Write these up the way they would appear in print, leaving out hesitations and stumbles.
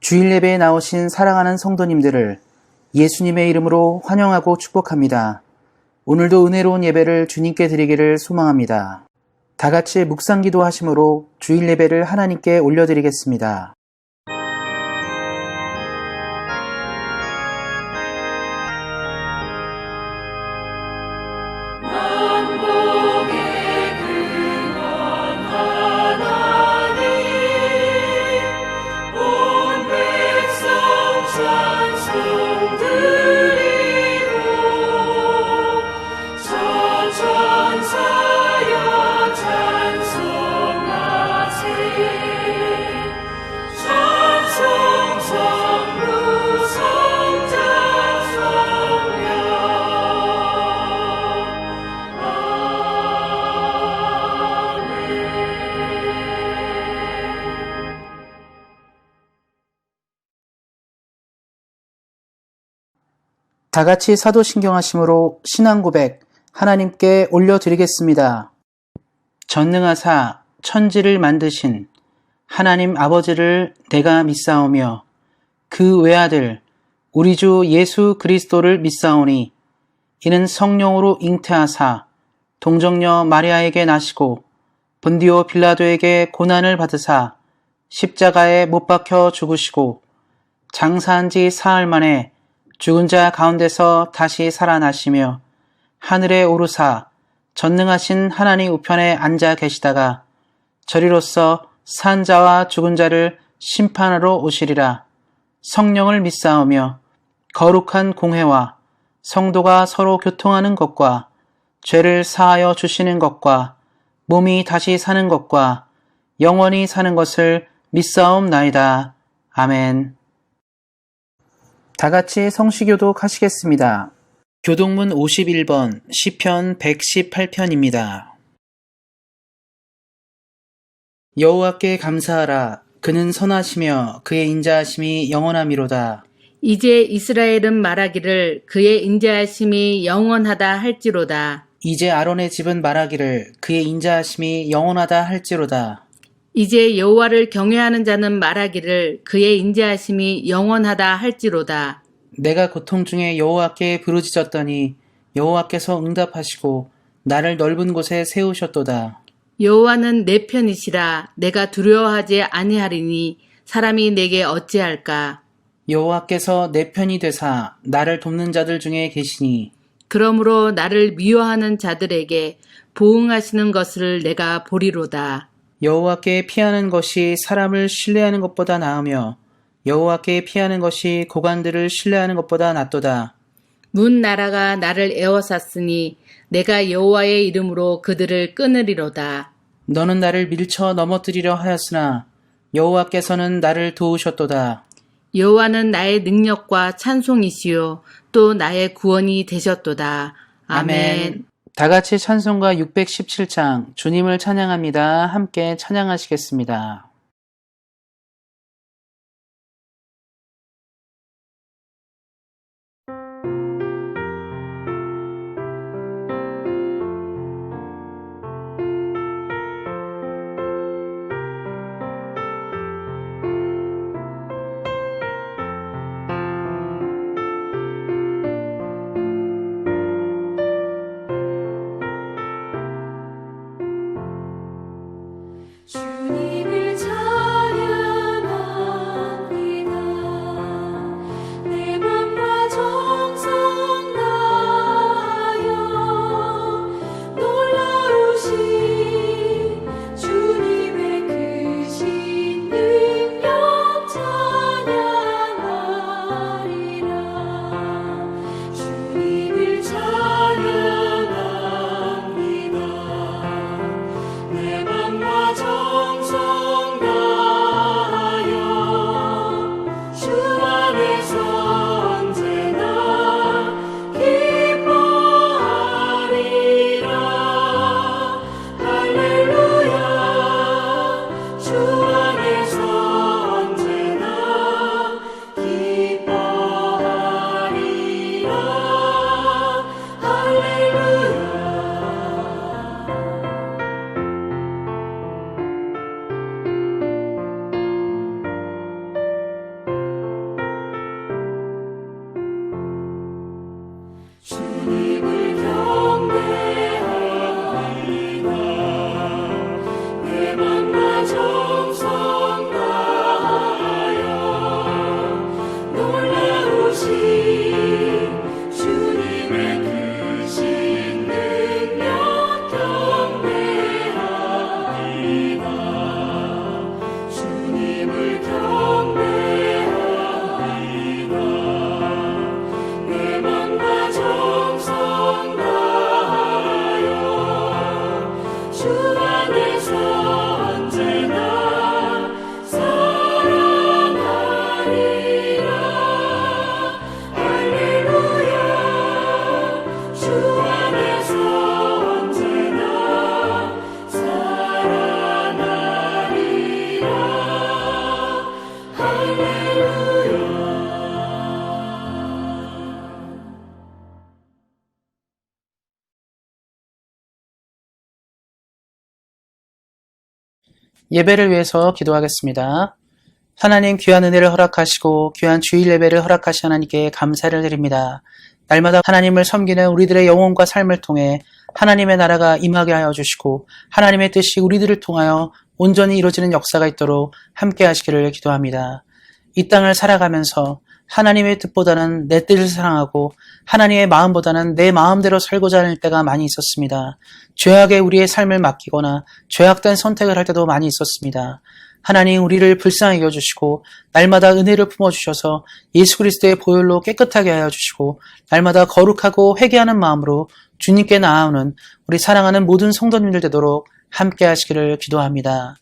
주일 예배에 나오신 사랑하는 성도님들을 예수님의 이름으로 환영하고 축복합니다. 오늘도 은혜로운 예배를 주님께 드리기를 소망합니다. 다 같이 묵상기도 하심으로 주일 예배를 하나님께 올려드리겠습니다. 다 같이 사도신경 하심으로 신앙 고백 하나님께 올려드리겠습니다. 전능하사 천지를 만드신 하나님 아버지를 내가 믿사오며 그 외아들 우리 주 예수 그리스도를 믿사오니 이는 성령으로 잉태하사 동정녀 마리아에게 나시고 본디오 빌라도에게 고난을 받으사 십자가에 못 박혀 죽으시고 장사한 지 사흘 만에 죽은 자 가운데서 다시 살아나시며 하늘에 오르사 전능하신 하나님 우편에 앉아 계시다가 저리로서 산 자와 죽은 자를 심판하러 오시리라. 성령을 믿사오며 거룩한 공회와 성도가 서로 교통하는 것과 죄를 사하여 주시는 것과 몸이 다시 사는 것과 영원히 사는 것을 믿사옵나이다. 아멘. 다 같이 성시교독 하시겠습니다. 교독문 51번 시편 118편입니다. 여호와께 감사하라. 그는 선하시며 그의 인자하심이 영원하미로다. 이제 이스라엘은 말하기를 그의 인자하심이 영원하다 할지로다. 이제 아론의 집은 말하기를 그의 인자하심이 영원하다 할지로다. 이제 여호와를 경외하는 자는 말하기를 그의 인자하심이 영원하다 할지로다. 내가 고통 중에 여호와께 부르짖었더니 여호와께서 응답하시고 나를 넓은 곳에 세우셨도다. 여호와는 내 편이시라. 내가 두려워하지 아니하리니 사람이 내게 어찌할까. 여호와께서 내 편이 되사 나를 돕는 자들 중에 계시니 그러므로 나를 미워하는 자들에게 보응하시는 것을 내가 보리로다. 여호와께 피하는 것이 사람을 신뢰하는 것보다 나으며 여호와께 피하는 것이 고관들을 신뢰하는 것보다 낫도다. 문 나라가 나를 에워쌌으니 내가 여호와의 이름으로 그들을 끊으리로다. 너는 나를 밀쳐 넘어뜨리려 하였으나 여호와께서는 나를 도우셨도다. 여호와는 나의 능력과 찬송이시요 또 나의 구원이 되셨도다. 아멘. 다 같이 찬송가 617장 주님을 찬양합니다. 함께 찬양하시겠습니다. 주님을 예배를 위해서 기도하겠습니다. 하나님 귀한 은혜를 허락하시고 귀한 주일 예배를 허락하신 하나님께 감사를 드립니다. 날마다 하나님을 섬기는 우리들의 영혼과 삶을 통해 하나님의 나라가 임하게 하여 주시고 하나님의 뜻이 우리들을 통하여 온전히 이루어지는 역사가 있도록 함께 하시기를 기도합니다. 이 땅을 살아가면서 하나님의 뜻보다는 내 뜻을 사랑하고 하나님의 마음보다는 내 마음대로 살고자 하는 때가 많이 있었습니다. 죄악에 우리의 삶을 맡기거나 죄악된 선택을 할 때도 많이 있었습니다. 하나님 우리를 불쌍히 여겨주시고 날마다 은혜를 품어주셔서 예수 그리스도의 보혈로 깨끗하게 하여 주시고 날마다 거룩하고 회개하는 마음으로 주님께 나아오는 우리 사랑하는 모든 성도님들 되도록 함께 하시기를 기도합니다.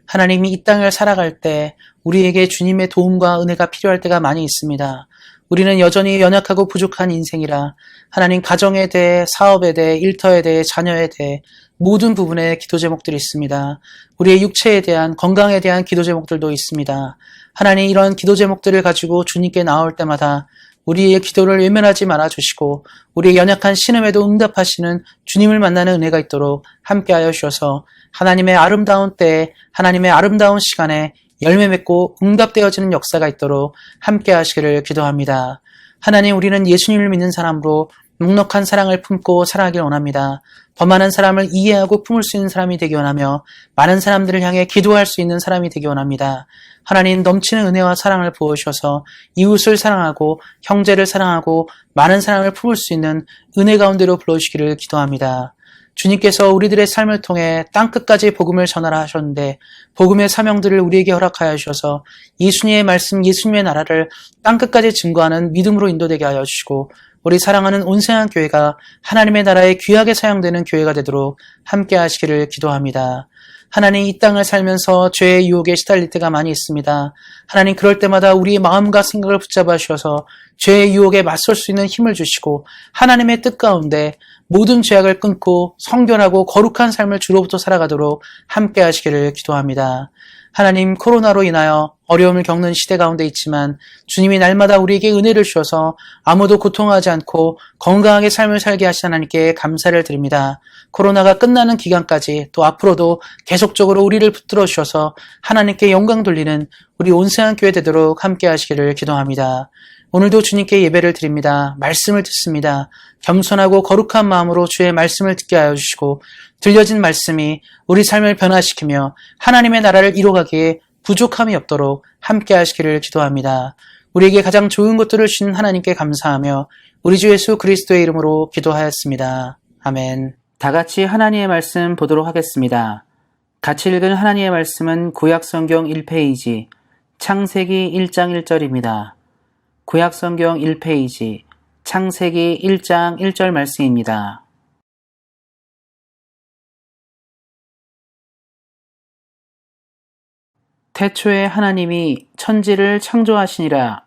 하나님이 이 땅을 살아갈 때 우리에게 주님의 도움과 은혜가 필요할 때가 많이 있습니다. 우리는 여전히 연약하고 부족한 인생이라 하나님 가정에 대해, 사업에 대해, 일터에 대해, 자녀에 대해 모든 부분에 기도 제목들이 있습니다. 우리의 육체에 대한, 건강에 대한 기도 제목들도 있습니다. 하나님 이런 기도 제목들을 가지고 주님께 나올 때마다 우리의 기도를 외면하지 말아주시고 우리의 연약한 신음에도 응답하시는 주님을 만나는 은혜가 있도록 함께하여 주셔서 하나님의 아름다운 때에 하나님의 아름다운 시간에 열매 맺고 응답되어지는 역사가 있도록 함께 하시기를 기도합니다. 하나님 우리는 예수님을 믿는 사람으로 넉넉한 사랑을 품고 살아가길 원합니다. 더 많은 사람을 이해하고 품을 수 있는 사람이 되기 원하며 많은 사람들을 향해 기도할 수 있는 사람이 되기 원합니다. 하나님 넘치는 은혜와 사랑을 부어주셔서 이웃을 사랑하고 형제를 사랑하고 많은 사랑을 품을 수 있는 은혜 가운데로 불러주시기를 기도합니다. 주님께서 우리들의 삶을 통해 땅끝까지 복음을 전하라 하셨는데 복음의 사명들을 우리에게 허락하여 주셔서 예수님의 말씀, 예수님의 나라를 땅끝까지 증거하는 믿음으로 인도되게 하여 주시고 우리 사랑하는 온생한 교회가 하나님의 나라에 귀하게 사용되는 교회가 되도록 함께 하시기를 기도합니다. 하나님 이 땅을 살면서 죄의 유혹에 시달릴 때가 많이 있습니다. 하나님 그럴 때마다 우리의 마음과 생각을 붙잡아 주셔서 죄의 유혹에 맞설 수 있는 힘을 주시고 하나님의 뜻 가운데 모든 죄악을 끊고 성결하고 거룩한 삶을 주로부터 살아가도록 함께 하시기를 기도합니다. 하나님 코로나로 인하여 어려움을 겪는 시대 가운데 있지만 주님이 날마다 우리에게 은혜를 주셔서 아무도 고통하지 않고 건강하게 삶을 살게 하신 하나님께 감사를 드립니다. 코로나가 끝나는 기간까지 또 앞으로도 계속적으로 우리를 붙들어 주셔서 하나님께 영광 돌리는 우리 온세한 교회 되도록 함께 하시기를 기도합니다. 오늘도 주님께 예배를 드립니다. 말씀을 듣습니다. 겸손하고 거룩한 마음으로 주의 말씀을 듣게 하여 주시고 들려진 말씀이 우리 삶을 변화시키며 하나님의 나라를 이루어가기에 부족함이 없도록 함께 하시기를 기도합니다. 우리에게 가장 좋은 것들을 주신 하나님께 감사하며 우리 주 예수 그리스도의 이름으로 기도하였습니다. 아멘. 다 같이 하나님의 말씀 보도록 하겠습니다. 같이 읽은 하나님의 말씀은 구약성경 1페이지 창세기 1장 1절입니다. 구약성경 1페이지 창세기 1장 1절 말씀입니다. 태초에 하나님이 천지를 창조하시니라.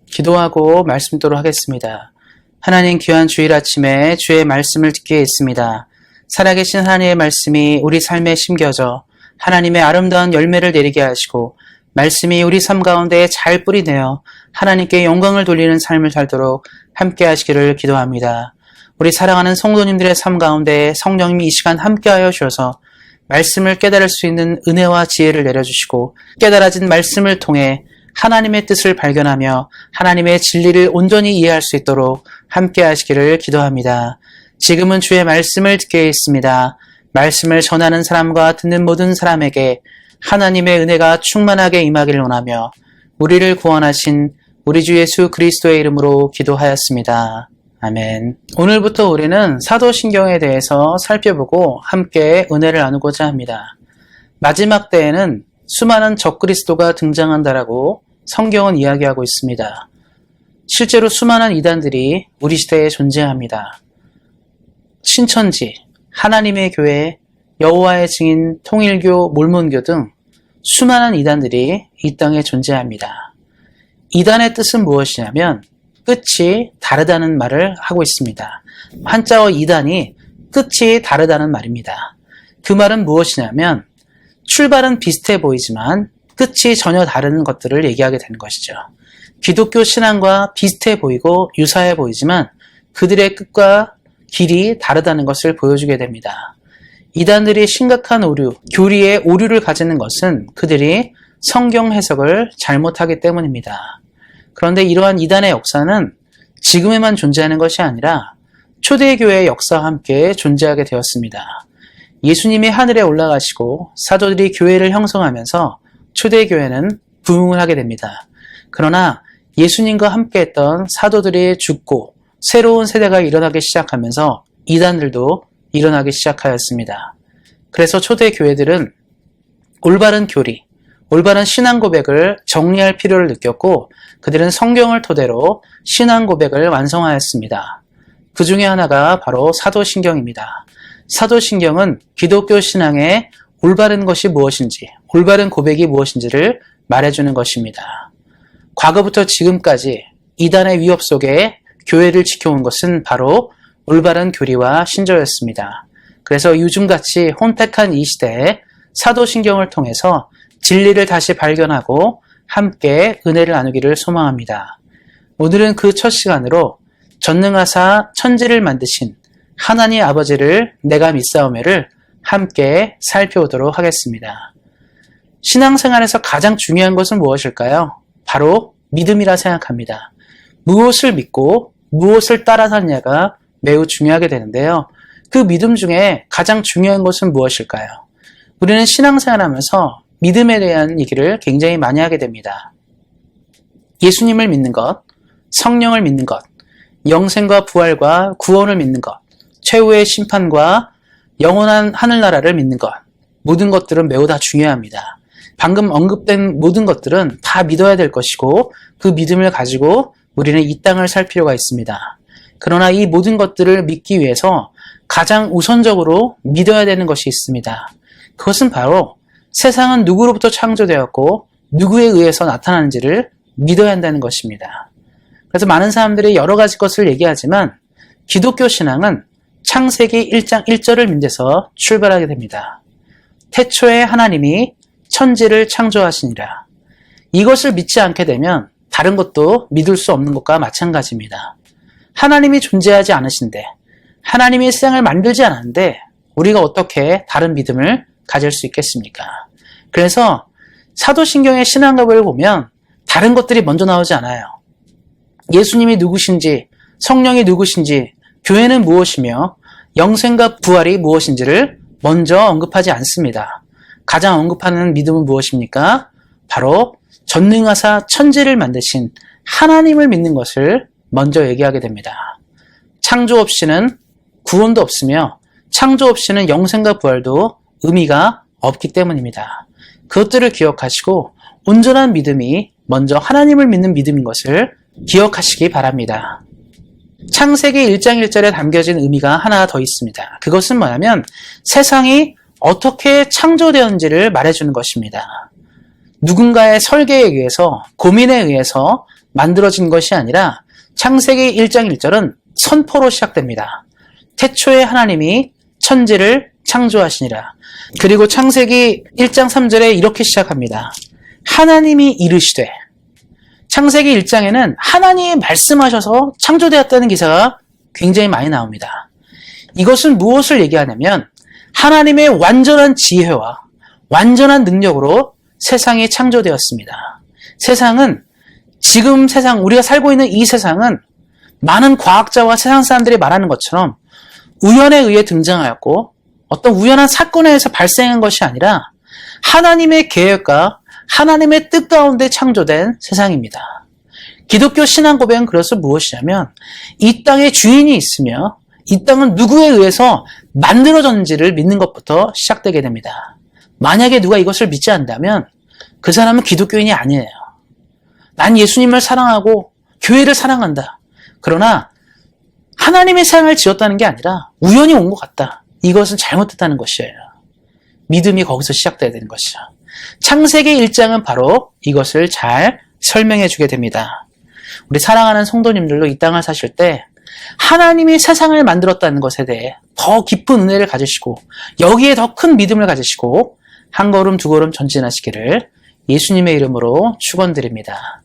기도하고 말씀 듣도록 하겠습니다. 하나님 귀한 주일 아침에 주의 말씀을 듣게 했습니다. 살아계신 하나님의 말씀이 우리 삶에 심겨져 하나님의 아름다운 열매를 내리게 하시고 말씀이 우리 삶 가운데 잘 뿌리내어 하나님께 영광을 돌리는 삶을 살도록 함께 하시기를 기도합니다. 우리 사랑하는 성도님들의 삶 가운데 성령님이 이 시간 함께하여 주셔서 말씀을 깨달을 수 있는 은혜와 지혜를 내려주시고 깨달아진 말씀을 통해 하나님의 뜻을 발견하며 하나님의 진리를 온전히 이해할 수 있도록 함께 하시기를 기도합니다. 지금은 주의 말씀을 듣게 있습니다. 말씀을 전하는 사람과 듣는 모든 사람에게 하나님의 은혜가 충만하게 임하기를 원하며 우리를 구원하신 우리 주 예수 그리스도의 이름으로 기도하였습니다. 아멘. 오늘부터 우리는 사도신경에 대해서 살펴보고 함께 은혜를 나누고자 합니다. 마지막 때에는 수많은 적그리스도가 등장한다라고 성경은 이야기하고 있습니다. 실제로 수많은 이단들이 우리 시대에 존재합니다. 신천지, 하나님의 교회, 여호와의 증인, 통일교, 몰몬교 등 수많은 이단들이 이 땅에 존재합니다. 이단의 뜻은 무엇이냐면 끝이 다르다는 말을 하고 있습니다. 한자어 이단이 끝이 다르다는 말입니다. 그 말은 무엇이냐면 출발은 비슷해 보이지만 끝이 전혀 다른 것들을 얘기하게 되는 것이죠. 기독교 신앙과 비슷해 보이고 유사해 보이지만 그들의 끝과 길이 다르다는 것을 보여주게 됩니다. 이단들이 심각한 오류, 교리의 오류를 가지는 것은 그들이 성경 해석을 잘못하기 때문입니다. 그런데 이러한 이단의 역사는 지금에만 존재하는 것이 아니라 초대교회의 역사와 함께 존재하게 되었습니다. 예수님이 하늘에 올라가시고 사도들이 교회를 형성하면서 초대교회는 부흥을 하게 됩니다. 그러나 예수님과 함께했던 사도들이 죽고 새로운 세대가 일어나기 시작하면서 이단들도 일어나기 시작하였습니다. 그래서 초대교회들은 올바른 교리, 올바른 신앙 고백을 정리할 필요를 느꼈고 그들은 성경을 토대로 신앙 고백을 완성하였습니다. 그 중에 하나가 바로 사도신경입니다. 사도신경은 기독교 신앙의 올바른 것이 무엇인지, 올바른 고백이 무엇인지를 말해주는 것입니다. 과거부터 지금까지 이단의 위협 속에 교회를 지켜온 것은 바로 올바른 교리와 신조였습니다. 그래서 요즘같이 혼택한 이 시대에 사도신경을 통해서 진리를 다시 발견하고 함께 은혜를 나누기를 소망합니다. 오늘은 그 첫 시간으로 전능하사 천지를 만드신 하나님 아버지를 내가 믿사오매를 함께 살펴보도록 하겠습니다. 신앙생활에서 가장 중요한 것은 무엇일까요? 바로 믿음이라 생각합니다. 무엇을 믿고 무엇을 따라 사느냐가 매우 중요하게 되는데요. 그 믿음 중에 가장 중요한 것은 무엇일까요? 우리는 신앙생활하면서 믿음에 대한 얘기를 굉장히 많이 하게 됩니다. 예수님을 믿는 것, 성령을 믿는 것, 영생과 부활과 구원을 믿는 것, 최후의 심판과 영원한 하늘나라를 믿는 것, 모든 것들은 매우 다 중요합니다. 방금 언급된 모든 것들은 다 믿어야 될 것이고 그 믿음을 가지고 우리는 이 땅을 살 필요가 있습니다. 그러나 이 모든 것들을 믿기 위해서 가장 우선적으로 믿어야 되는 것이 있습니다. 그것은 바로 세상은 누구로부터 창조되었고 누구에 의해서 나타나는지를 믿어야 한다는 것입니다. 그래서 많은 사람들이 여러 가지 것을 얘기하지만 기독교 신앙은 창세기 1장 1절을 믿어서 출발하게 됩니다. 태초에 하나님이 천지를 창조하시니라. 이것을 믿지 않게 되면 다른 것도 믿을 수 없는 것과 마찬가지입니다. 하나님이 존재하지 않으신데 하나님이 세상을 만들지 않았는데 우리가 어떻게 다른 믿음을 가질 수 있겠습니까? 그래서 사도신경의 신앙고백을 보면 다른 것들이 먼저 나오지 않아요. 예수님이 누구신지, 성령이 누구신지, 교회는 무엇이며 영생과 부활이 무엇인지를 먼저 언급하지 않습니다. 가장 언급하는 믿음은 무엇입니까? 바로 전능하사 천지를 만드신 하나님을 믿는 것을 먼저 얘기하게 됩니다. 창조 없이는 구원도 없으며 창조 없이는 영생과 부활도 의미가 없기 때문입니다. 그것들을 기억하시고 온전한 믿음이 먼저 하나님을 믿는 믿음인 것을 기억하시기 바랍니다. 창세기 1장 1절에 담겨진 의미가 하나 더 있습니다. 그것은 뭐냐면 세상이 어떻게 창조되었는지를 말해주는 것입니다. 누군가의 설계에 의해서, 고민에 의해서 만들어진 것이 아니라 창세기 1장 1절은 선포로 시작됩니다. 태초에 하나님이 천지를 창조하시니라. 그리고 창세기 1장 3절에 이렇게 시작합니다. 하나님이 이르시되. 창세기 1장에는 하나님이 말씀하셔서 창조되었다는 기사가 굉장히 많이 나옵니다. 이것은 무엇을 얘기하냐면 하나님의 완전한 지혜와 완전한 능력으로 세상이 창조되었습니다. 세상은 지금 세상, 우리가 살고 있는 이 세상은 많은 과학자와 세상 사람들이 말하는 것처럼 우연에 의해 등장하였고 어떤 우연한 사건에 의해서 발생한 것이 아니라 하나님의 계획과 하나님의 뜻 가운데 창조된 세상입니다. 기독교 신앙 고백은 그래서 무엇이냐면 이 땅에 주인이 있으며 이 땅은 누구에 의해서 만들어졌는지를 믿는 것부터 시작되게 됩니다. 만약에 누가 이것을 믿지 않는다면 그 사람은 기독교인이 아니에요. 난 예수님을 사랑하고 교회를 사랑한다. 그러나 하나님의 세상을 지었다는 게 아니라 우연히 온 것 같다. 이것은 잘못됐다는 것이에요. 믿음이 거기서 시작돼야 되는 것이죠. 창세기 1장은 바로 이것을 잘 설명해 주게 됩니다. 우리 사랑하는 성도님들도 이 땅을 사실 때 하나님이 세상을 만들었다는 것에 대해 더 깊은 은혜를 가지시고 여기에 더 큰 믿음을 가지시고 한 걸음 두 걸음 전진하시기를 예수님의 이름으로 축원드립니다.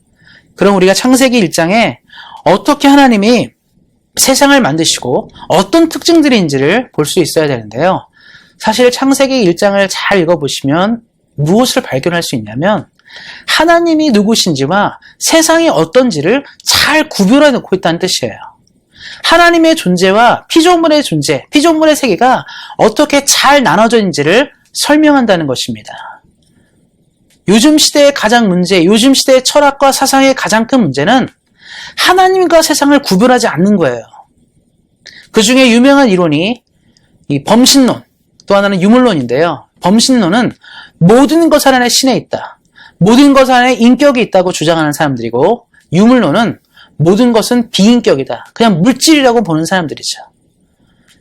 그럼 우리가 창세기 1장에 어떻게 하나님이 세상을 만드시고 어떤 특징들인지를 볼 수 있어야 되는데요. 사실 창세기 1장을 잘 읽어보시면 무엇을 발견할 수 있냐면 하나님이 누구신지와 세상이 어떤지를 잘 구별해 놓고 있다는 뜻이에요. 하나님의 존재와 피조물의 존재, 피조물의 세계가 어떻게 잘 나눠져 있는지를 설명한다는 것입니다. 요즘 시대의 가장 문제, 요즘 시대의 철학과 사상의 가장 큰 문제는 하나님과 세상을 구별하지 않는 거예요. 그 중에 유명한 이론이 이 범신론, 또 하나는 유물론인데요. 범신론은 모든 것 안에 신에 있다. 모든 것 안에 인격이 있다고 주장하는 사람들이고, 유물론은 모든 것은 비인격이다. 그냥 물질이라고 보는 사람들이죠.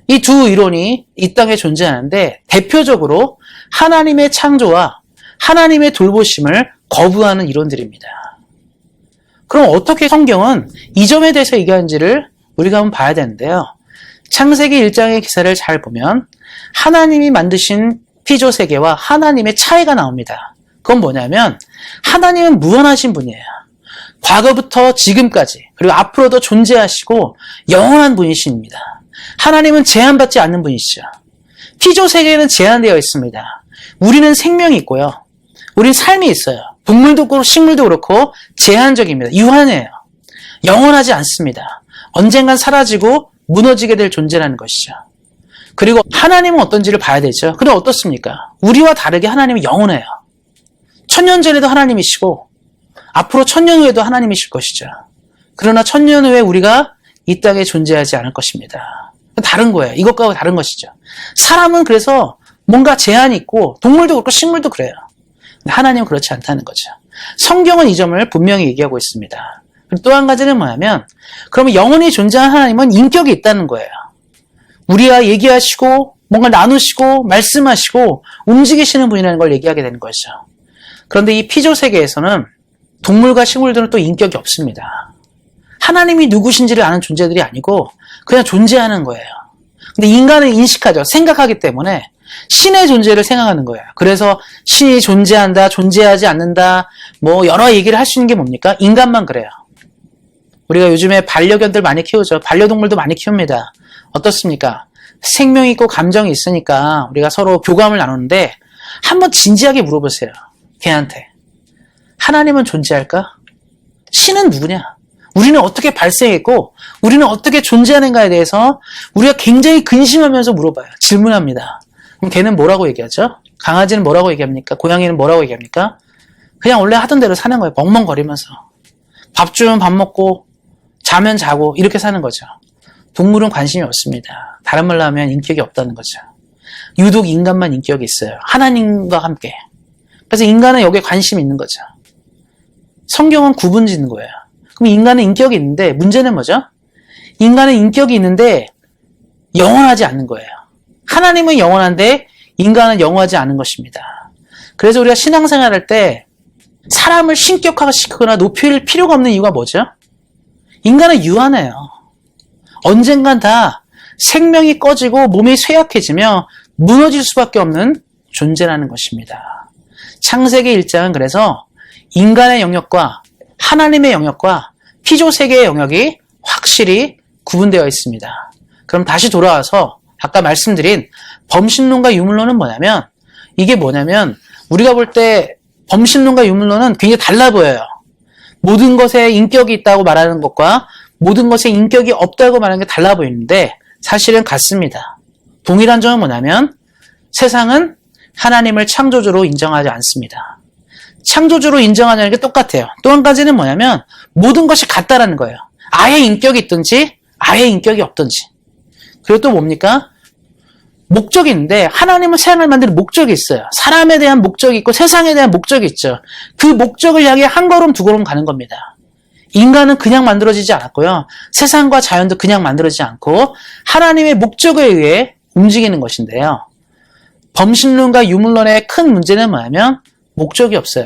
이 두 이론이 이 땅에 존재하는데 대표적으로 하나님의 창조와 하나님의 돌보심을 거부하는 이론들입니다. 그럼 어떻게 성경은 이 점에 대해서 얘기하는지를 우리가 한번 봐야 되는데요. 창세기 1장의 기사를 잘 보면 하나님이 만드신 피조세계와 하나님의 차이가 나옵니다. 그건 뭐냐면 하나님은 무한하신 분이에요. 과거부터 지금까지 그리고 앞으로도 존재하시고 영원한 분이십니다. 하나님은 제한받지 않는 분이시죠. 피조세계는 제한되어 있습니다. 우리는 생명이 있고요. 우린 삶이 있어요. 동물도 그렇고 식물도 그렇고 제한적입니다. 유한해요. 영원하지 않습니다. 언젠간 사라지고 무너지게 될 존재라는 것이죠. 그리고 하나님은 어떤지를 봐야 되죠. 그럼 어떻습니까? 우리와 다르게 하나님은 영원해요. 1000년 전에도 하나님이시고 앞으로 1000년 후에도 하나님이실 것이죠. 그러나 1000년 후에 우리가 이 땅에 존재하지 않을 것입니다. 다른 거예요. 이것과 다른 것이죠. 사람은 그래서 뭔가 제한이 있고 동물도 그렇고 식물도 그래요. 근데 하나님은 그렇지 않다는 거죠. 성경은 이 점을 분명히 얘기하고 있습니다. 또 한 가지는 뭐냐면 그러면 영원히 존재하는 하나님은 인격이 있다는 거예요. 우리와 얘기하시고 뭔가 나누시고 말씀하시고 움직이시는 분이라는 걸 얘기하게 되는 거죠. 그런데 이 피조세계에서는 동물과 식물들은 또 인격이 없습니다. 하나님이 누구신지를 아는 존재들이 아니고 그냥 존재하는 거예요. 근데 인간은 인식하죠. 생각하기 때문에 신의 존재를 생각하는 거예요. 그래서 신이 존재한다, 존재하지 않는다, 뭐 여러 얘기를 할 수 있는 게 뭡니까? 인간만 그래요. 우리가 요즘에 반려견들 많이 키우죠. 반려동물도 많이 키웁니다. 어떻습니까? 생명이 있고 감정이 있으니까 우리가 서로 교감을 나누는데 한번 진지하게 물어보세요. 걔한테. 하나님은 존재할까? 신은 누구냐? 우리는 어떻게 발생했고 우리는 어떻게 존재하는가에 대해서 우리가 굉장히 근심하면서 물어봐요. 질문합니다. 그럼 걔는 뭐라고 얘기하죠? 강아지는 뭐라고 얘기합니까? 고양이는 뭐라고 얘기합니까? 그냥 원래 하던 대로 사는 거예요. 멍멍거리면서. 밥 주면 밥 먹고 자면 자고 이렇게 사는 거죠. 동물은 관심이 없습니다. 다른 말로 하면 인격이 없다는 거죠. 유독 인간만 인격이 있어요. 하나님과 함께. 그래서 인간은 여기에 관심이 있는 거죠. 성경은 구분 짓는 거예요. 그럼 인간은 인격이 있는데 문제는 뭐죠? 인간은 인격이 있는데 영원하지 않는 거예요. 하나님은 영원한데 인간은 영원하지 않은 것입니다. 그래서 우리가 신앙생활 할 때 사람을 신격화시키거나 높일 필요가 없는 이유가 뭐죠? 인간은 유한해요. 언젠간 다 생명이 꺼지고 몸이 쇠약해지며 무너질 수밖에 없는 존재라는 것입니다. 창세기 1장은 그래서 인간의 영역과 하나님의 영역과 피조세계의 영역이 확실히 구분되어 있습니다. 그럼 다시 돌아와서 아까 말씀드린 범신론과 유물론은 뭐냐면 이게 뭐냐면 우리가 볼 때 범신론과 유물론은 굉장히 달라 보여요. 모든 것에 인격이 있다고 말하는 것과 모든 것에 인격이 없다고 말하는 게 달라 보이는데 사실은 같습니다. 동일한 점은 뭐냐면 세상은 하나님을 창조주로 인정하지 않습니다. 창조주로 인정하는 게 똑같아요. 또 한 가지는 뭐냐면 모든 것이 같다라는 거예요. 아예 인격이 있든지 아예 인격이 없든지. 그리고 또 뭡니까? 목적이 있는데 하나님은 세상을 만드는 목적이 있어요. 사람에 대한 목적이 있고 세상에 대한 목적이 있죠. 그 목적을 향해 한 걸음 두 걸음 가는 겁니다. 인간은 그냥 만들어지지 않았고요. 세상과 자연도 그냥 만들어지지 않고 하나님의 목적에 의해 움직이는 것인데요. 범신론과 유물론의 큰 문제는 뭐냐면 목적이 없어요.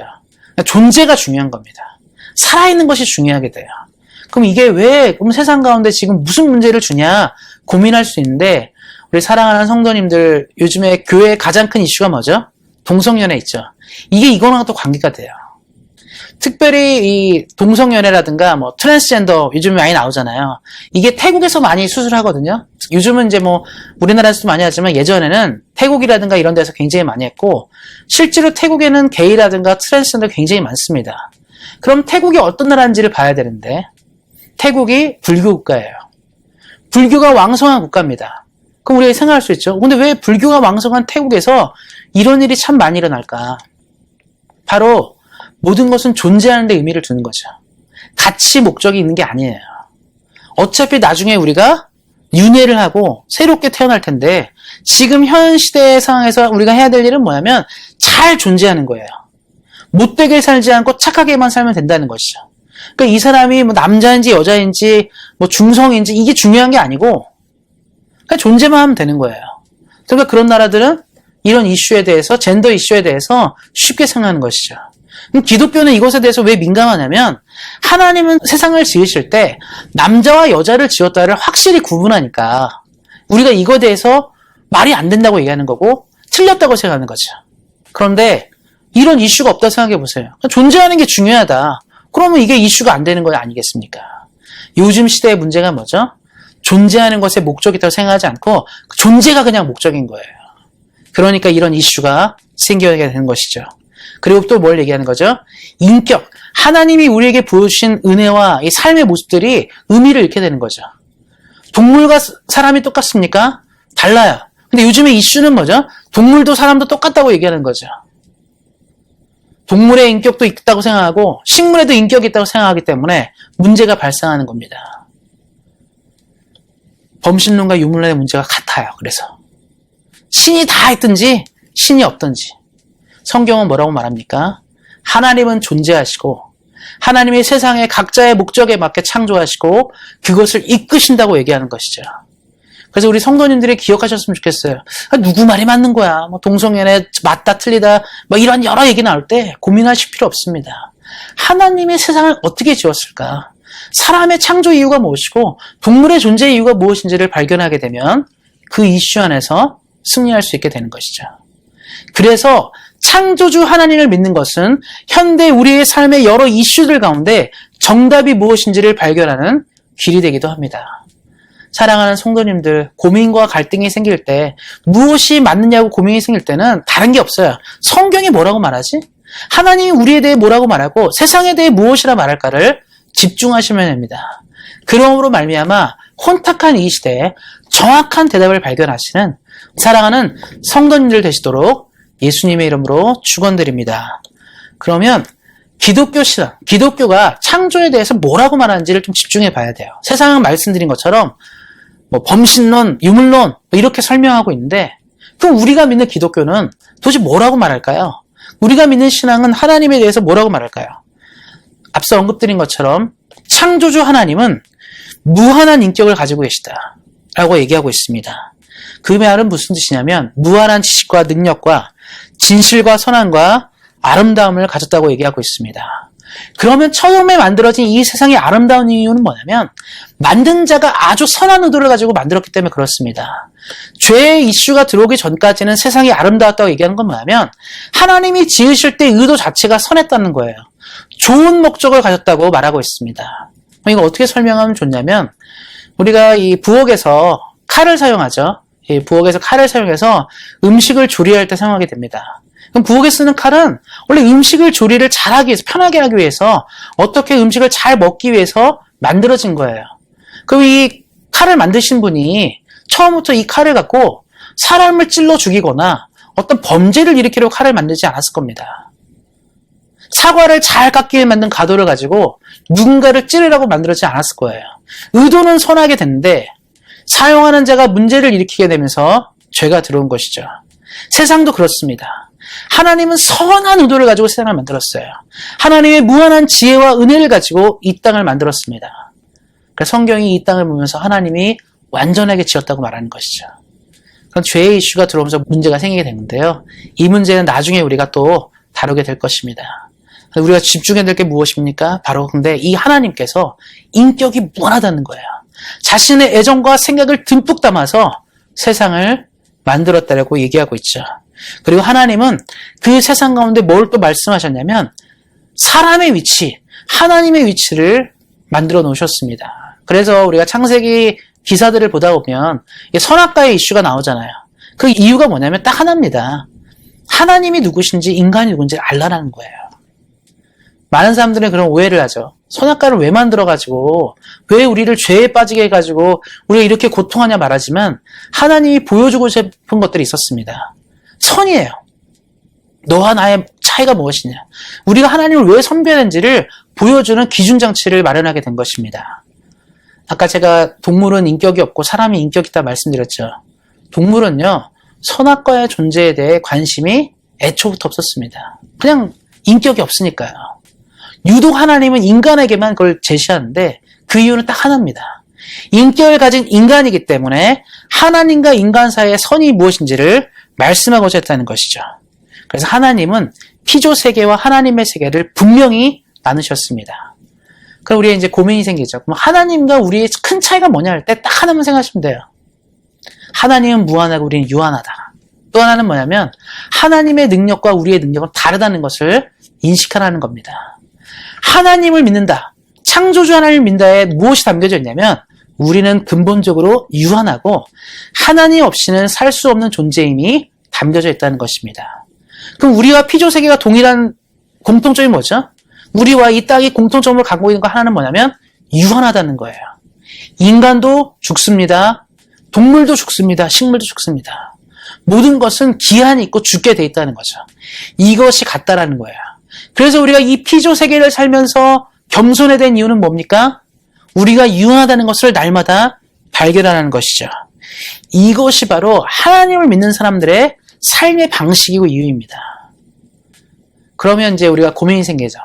존재가 중요한 겁니다. 살아있는 것이 중요하게 돼요. 그럼 이게 왜 그럼 세상 가운데 지금 무슨 문제를 주냐 고민할 수 있는데 우리 사랑하는 성도님들 요즘에 교회의 가장 큰 이슈가 뭐죠? 동성연애 있죠. 이게 이거랑 또 관계가 돼요. 특별히 이 동성연애라든가 뭐 트랜스젠더 요즘에 많이 나오잖아요. 이게 태국에서 많이 수술하거든요. 요즘은 이제 뭐 우리나라에서도 많이 하지만 예전에는 태국이라든가 이런 데서 굉장히 많이 했고, 실제로 태국에는 게이라든가 트랜스젠더 굉장히 많습니다. 그럼 태국이 어떤 나라인지를 봐야 되는데, 태국이 불교 국가예요. 불교가 왕성한 국가입니다. 그럼 우리가 생각할 수 있죠. 근데 왜 불교가 왕성한 태국에서 이런 일이 참 많이 일어날까? 바로 모든 것은 존재하는 데 의미를 두는 거죠. 가치 목적이 있는 게 아니에요. 어차피 나중에 우리가 윤회를 하고 새롭게 태어날 텐데, 지금 현 시대의 상황에서 우리가 해야 될 일은 뭐냐면 잘 존재하는 거예요. 못되게 살지 않고 착하게만 살면 된다는 것이죠. 그러니까 이 사람이 뭐 남자인지 여자인지 뭐 중성인지 이게 중요한 게 아니고 그냥 존재만 하면 되는 거예요. 그러니까 그런 나라들은 이런 이슈에 대해서, 젠더 이슈에 대해서 쉽게 생각하는 것이죠. 그럼 기독교는 이것에 대해서 왜 민감하냐면, 하나님은 세상을 지으실 때 남자와 여자를 지었다를 확실히 구분하니까 우리가 이거에 대해서 말이 안 된다고 얘기하는 거고 틀렸다고 생각하는 거죠. 그런데 이런 이슈가 없다고 생각해 보세요. 존재하는 게 중요하다. 그러면 이게 이슈가 안 되는 거 아니겠습니까? 요즘 시대의 문제가 뭐죠? 존재하는 것에 목적이 있다고 생각하지 않고 존재가 그냥 목적인 거예요. 그러니까 이런 이슈가 생겨나게 되는 것이죠. 그리고 또 뭘 얘기하는 거죠? 인격. 하나님이 우리에게 보여주신 은혜와 이 삶의 모습들이 의미를 잃게 되는 거죠. 동물과 사람이 똑같습니까? 달라요. 근데 요즘에 이슈는 뭐죠? 동물도 사람도 똑같다고 얘기하는 거죠. 동물의 인격도 있다고 생각하고 식물에도 인격이 있다고 생각하기 때문에 문제가 발생하는 겁니다. 범신론과 유물론의 문제가 같아요. 그래서 신이 다 있든지 신이 없든지, 성경은 뭐라고 말합니까? 하나님은 존재하시고 하나님이 세상에 각자의 목적에 맞게 창조하시고 그것을 이끄신다고 얘기하는 것이죠. 그래서 우리 성도님들이 기억하셨으면 좋겠어요. 누구 말이 맞는 거야? 뭐 동성연애 맞다 틀리다 뭐 이런 여러 얘기 나올 때 고민하실 필요 없습니다. 하나님이 세상을 어떻게 지었을까? 사람의 창조 이유가 무엇이고 동물의 존재 이유가 무엇인지를 발견하게 되면 그 이슈 안에서 승리할 수 있게 되는 것이죠. 그래서 창조주 하나님을 믿는 것은 현대 우리의 삶의 여러 이슈들 가운데 정답이 무엇인지를 발견하는 길이 되기도 합니다. 사랑하는 성도님들, 고민과 갈등이 생길 때, 무엇이 맞느냐고 고민이 생길 때는 다른 게 없어요. 성경이 뭐라고 말하지? 하나님이 우리에 대해 뭐라고 말하고 세상에 대해 무엇이라 말할까를 집중하시면 됩니다. 그러므로 말미암아 혼탁한 이 시대에 정확한 대답을 발견하시는 사랑하는 성도님들 되시도록 예수님의 이름으로 축원드립니다. 그러면 기독교 신앙, 기독교가 창조에 대해서 뭐라고 말하는지를 좀 집중해 봐야 돼요. 세상은 말씀드린 것처럼 뭐 범신론, 유물론 이렇게 설명하고 있는데, 그럼 우리가 믿는 기독교는 도대체 뭐라고 말할까요? 우리가 믿는 신앙은 하나님에 대해서 뭐라고 말할까요? 앞서 언급드린 것처럼 창조주 하나님은 무한한 인격을 가지고 계시다 라고 얘기하고 있습니다. 그 말은 무슨 뜻이냐면 무한한 지식과 능력과 진실과 선함과 아름다움을 가졌다고 얘기하고 있습니다. 그러면 처음에 만들어진 이 세상이 아름다운 이유는 뭐냐면 만든 자가 아주 선한 의도를 가지고 만들었기 때문에 그렇습니다. 죄의 이슈가 들어오기 전까지는 세상이 아름다웠다고 얘기하는 건 뭐냐면 하나님이 지으실 때 의도 자체가 선했다는 거예요. 좋은 목적을 가졌다고 말하고 있습니다. 이거 어떻게 설명하면 좋냐면 우리가 이 부엌에서 칼을 사용하죠. 이 부엌에서 칼을 사용해서 음식을 조리할 때 사용하게 됩니다. 그럼 부엌에 쓰는 칼은 원래 음식을 조리를 잘하기 위해서, 편하게 하기 위해서, 어떻게 음식을 잘 먹기 위해서 만들어진 거예요. 그럼 이 칼을 만드신 분이 처음부터 이 칼을 갖고 사람을 찔러 죽이거나 어떤 범죄를 일으키려고 칼을 만들지 않았을 겁니다. 사과를 잘 깎기 위해 만든 가도를 가지고 누군가를 찌르라고 만들어지지 않았을 거예요. 의도는 선하게 됐는데 사용하는 자가 문제를 일으키게 되면서 죄가 들어온 것이죠. 세상도 그렇습니다. 하나님은 선한 의도를 가지고 세상을 만들었어요. 하나님의 무한한 지혜와 은혜를 가지고 이 땅을 만들었습니다. 그래서 성경이 이 땅을 보면서 하나님이 완전하게 지었다고 말하는 것이죠. 그럼 죄의 이슈가 들어오면서 문제가 생기게 되는데요. 이 문제는 나중에 우리가 또 다루게 될 것입니다. 우리가 집중해야 될 게 무엇입니까? 바로 근데 이 하나님께서 인격이 무한하다는 거예요. 자신의 애정과 생각을 듬뿍 담아서 세상을 만들었다라고 얘기하고 있죠. 그리고 하나님은 그 세상 가운데 뭘 또 말씀하셨냐면 사람의 위치, 하나님의 위치를 만들어 놓으셨습니다. 그래서 우리가 창세기 기사들을 보다 보면 선악과의 이슈가 나오잖아요. 그 이유가 뭐냐면 딱 하나입니다. 하나님이 누구신지 인간이 누군지 알라라는 거예요. 많은 사람들은 그런 오해를 하죠. 선악과를 왜 만들어가지고 왜 우리를 죄에 빠지게 해가지고 우리가 이렇게 고통하냐 말하지만 하나님이 보여주고 싶은 것들이 있었습니다. 선이에요. 너와 나의 차이가 무엇이냐. 우리가 하나님을 왜 섬겨야 되는지를 보여주는 기준장치를 마련하게 된 것입니다. 아까 제가 동물은 인격이 없고 사람이 인격이 있다 말씀드렸죠. 동물은요, 선악과의 존재에 대해 관심이 애초부터 없었습니다. 그냥 인격이 없으니까요. 유독 하나님은 인간에게만 그걸 제시하는데 그 이유는 딱 하나입니다. 인격을 가진 인간이기 때문에 하나님과 인간 사이의 선이 무엇인지를 말씀하고자 했다는 것이죠. 그래서 하나님은 피조 세계와 하나님의 세계를 분명히 나누셨습니다. 그럼 우리가 이제 고민이 생기죠. 그럼 하나님과 우리의 큰 차이가 뭐냐 할 때 딱 하나만 생각하시면 돼요. 하나님은 무한하고 우리는 유한하다. 또 하나는 뭐냐면 하나님의 능력과 우리의 능력은 다르다는 것을 인식하라는 겁니다. 하나님을 믿는다. 창조주 하나님을 믿는다에 무엇이 담겨져 있냐면 우리는 근본적으로 유한하고 하나님 없이는 살 수 없는 존재임이 담겨져 있다는 것입니다. 그럼 우리와 피조세계가 동일한 공통점이 뭐죠? 우리와 이 땅이 공통점을 갖고 있는 거 하나는 뭐냐면 유한하다는 거예요. 인간도 죽습니다. 동물도 죽습니다. 식물도 죽습니다. 모든 것은 기한이 있고 죽게 돼 있다는 거죠. 이것이 같다라는 거예요. 그래서 우리가 이 피조세계를 살면서 겸손에 대한 이유는 뭡니까? 우리가 유한하다는 것을 날마다 발견하는 것이죠. 이것이 바로 하나님을 믿는 사람들의 삶의 방식이고 이유입니다. 그러면 이제 우리가 고민이 생기죠.